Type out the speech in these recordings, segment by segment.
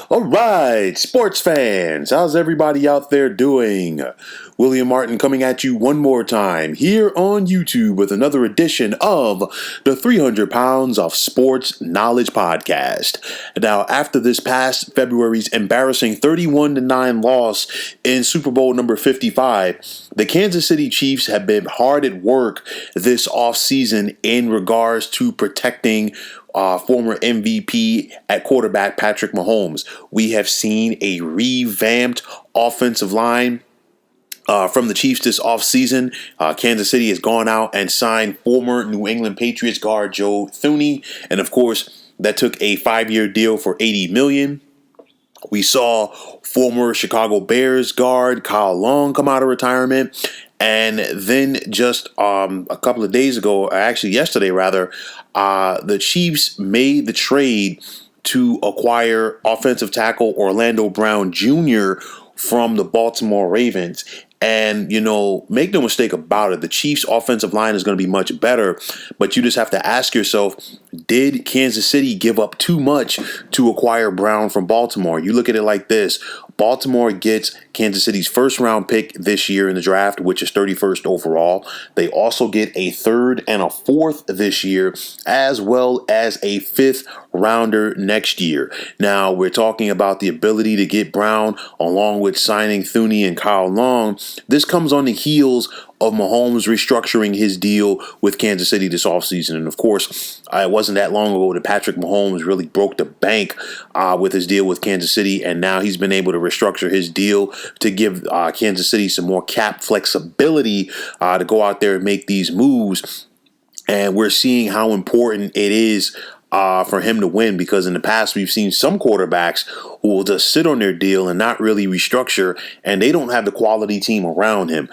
All right, sports fans, how's everybody out there doing? William Martin coming at you one more time here on YouTube with another edition of the 300 Pounds of Sports Knowledge Podcast. Now, after this past February's embarrassing 31-9 loss in Super Bowl number 55, the Kansas City Chiefs have been hard at work this offseason in regards to protecting former MVP at quarterback Patrick Mahomes. We have seen a revamped offensive line from the Chiefs this offseason. Kansas City has gone out and signed former New England Patriots guard Joe Thuney, and of course, that took a 5-year deal for $80 million. We saw former Chicago Bears guard Kyle Long come out of retirement. And then just a couple of days ago, actually yesterday rather, the Chiefs made the trade to acquire offensive tackle Orlando Brown Jr. from the Baltimore Ravens. And, make no mistake about it, the Chiefs' offensive line is going to be much better. But you just have to ask yourself, did Kansas City give up too much to acquire Brown from Baltimore? You look at it like this. Baltimore gets Kansas City's first-round pick this year in the draft, which is 31st overall. They also get a third and a fourth this year, as well as a fifth rounder next year. Now, we're talking about the ability to get Brown along with signing Thuney and Kyle Long. This comes on the heels of Mahomes restructuring his deal with Kansas City this offseason. And of course, it wasn't that long ago that Patrick Mahomes really broke the bank with his deal with Kansas City. And now he's been able to restructure his deal to give Kansas City some more cap flexibility to go out there and make these moves. And we're seeing how important it is for him to win, because in the past we've seen some quarterbacks who will just sit on their deal and not really restructure, and they don't have the quality team around him.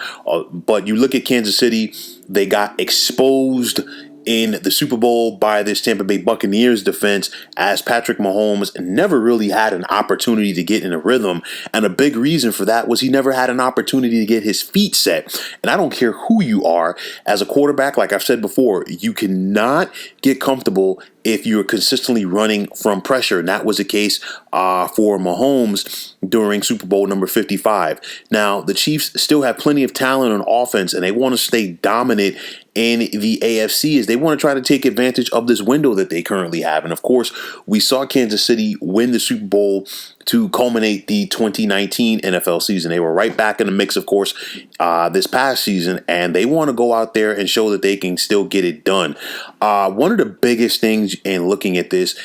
But you look at Kansas City, they got exposed in the Super Bowl by this Tampa Bay Buccaneers defense, as Patrick Mahomes never really had an opportunity to get in a rhythm. And a big reason for that was he never had an opportunity to get his feet set. And I don't care who you are as a quarterback, like I've said before, you cannot get comfortable if you're consistently running from pressure. And that was the case for Mahomes during Super Bowl number 55. Now, the Chiefs still have plenty of talent on offense, and they want to stay dominant in the AFC as they want to try to take advantage of this window that they currently have. And of course, we saw Kansas City win the Super Bowl to culminate the 2019 NFL season. They were right back in the mix, of course, this past season, and they want to go out there and show that they can still get it done. One of the biggest things in looking at this,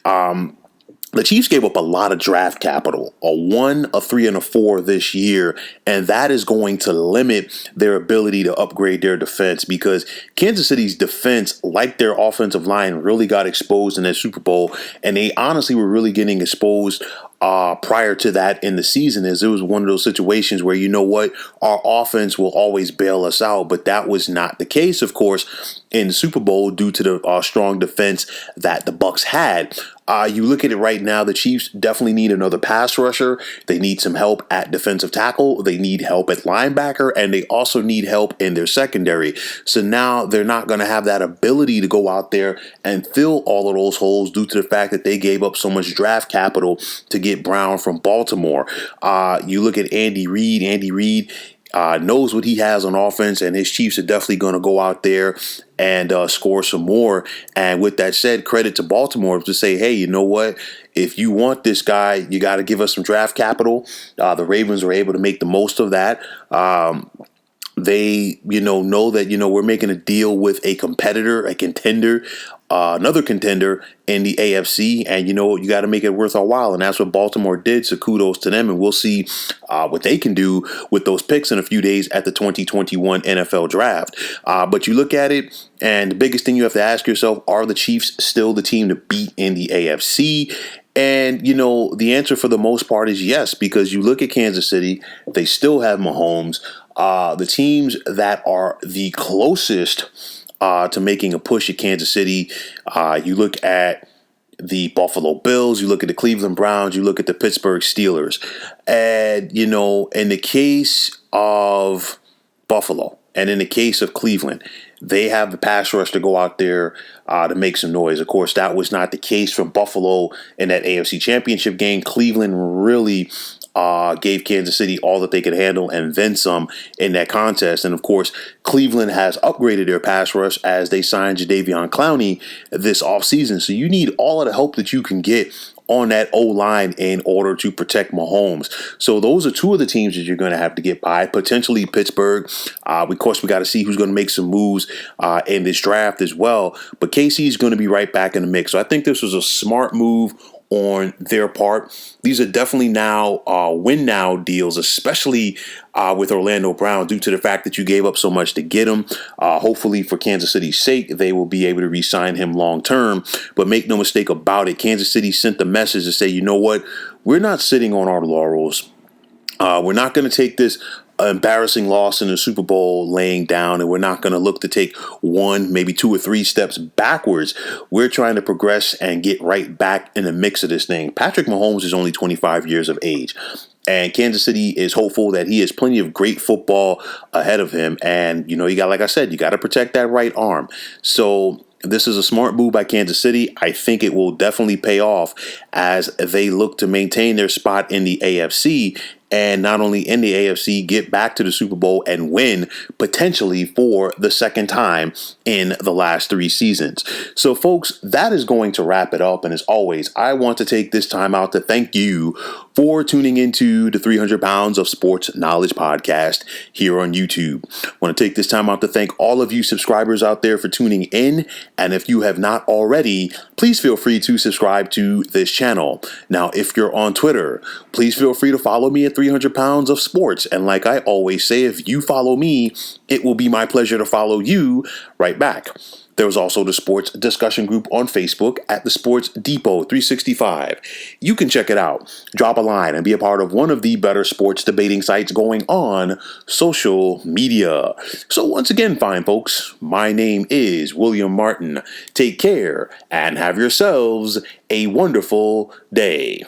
the Chiefs gave up a lot of draft capital, a 1, a 3, and a 4 this year, and that is going to limit their ability to upgrade their defense, because Kansas City's defense, like their offensive line, really got exposed in that Super Bowl, and they honestly were really getting exposed prior to that in the season, as it was one of those situations where, our offense will always bail us out. But that was not the case, of course, in the Super Bowl due to the strong defense that the Bucs had. You look at it right now, the Chiefs definitely need another pass rusher. They need some help at defensive tackle. They need help at linebacker, and they also need help in their secondary. So now they're not going to have that ability to go out there and fill all of those holes due to the fact that they gave up so much draft capital to get Brown from Baltimore. You look at Andy Reid. Andy Reid knows what he has on offense, and his Chiefs are definitely going to go out there and score some more. And with that said, credit to Baltimore to say, hey, you know what? If you want this guy, you got to give us some draft capital. The Ravens were able to make the most of that. They, know that, we're making a deal with a competitor, a contender, another contender in the AFC, and you got to make it worth our while, and that's what Baltimore did. So kudos to them, and we'll see what they can do with those picks in a few days at the 2021 NFL Draft. But you look at it, and the biggest thing you have to ask yourself: are the Chiefs still the team to beat in the AFC? And, the answer for the most part is yes, because you look at Kansas City, they still have Mahomes. The teams that are the closest to making a push at Kansas City, you look at the Buffalo Bills, you look at the Cleveland Browns, you look at the Pittsburgh Steelers. And, in the case of Buffalo and in the case of Cleveland, they have the pass rush to go out there to make some noise. Of course, that was not the case for Buffalo in that AFC Championship game. Cleveland really gave Kansas City all that they could handle and then some in that contest. And of course, Cleveland has upgraded their pass rush as they signed Jadeveon Clowney this offseason. So you need all of the help that you can get on that O-line in order to protect Mahomes. So those are two of the teams that you're going to have to get by. Potentially Pittsburgh. Of course, we got to see who's going to make some moves in this draft as well. But KC is going to be right back in the mix. So I think this was a smart move on their part. These are definitely now win now deals, especially with Orlando Brown, due to the fact that you gave up so much to get him. Hopefully for Kansas City's sake, they will be able to re-sign him long term. But make no mistake about it, Kansas City sent the message to say, you know what, we're not sitting on our laurels. We're not going to take this embarrassing loss in the Super Bowl laying down, and we're not going to look to take one, maybe 2 or 3 steps backwards. We're trying to progress and get right back in the mix of this thing. Patrick Mahomes is only 25 years of age, and Kansas City is hopeful that he has plenty of great football ahead of him. And, you know, you got, like I said, you got to protect that right arm. So this is a smart move by Kansas City. I think it will definitely pay off as they look to maintain their spot in the AFC. And not only in the AFC, get back to the Super Bowl and win potentially for the second time in the last 3 seasons. So, folks, that is going to wrap it up. And as always, I want to take this time out to thank you for tuning into the 300 Pounds of Sports Knowledge podcast here on YouTube. I want to take this time out to thank all of you subscribers out there for tuning in. And if you have not already, please feel free to subscribe to this channel. Now, if you're on Twitter, please feel free to follow me at 300 Pounds of Sports. And like I always say, if you follow me, it will be my pleasure to follow you right back. There's also the sports discussion group on Facebook at the Sports Depot 365. You can check it out, drop a line, and be a part of one of the better sports debating sites going on social media. So once again, fine folks, my name is William Martin. Take care and have yourselves a wonderful day.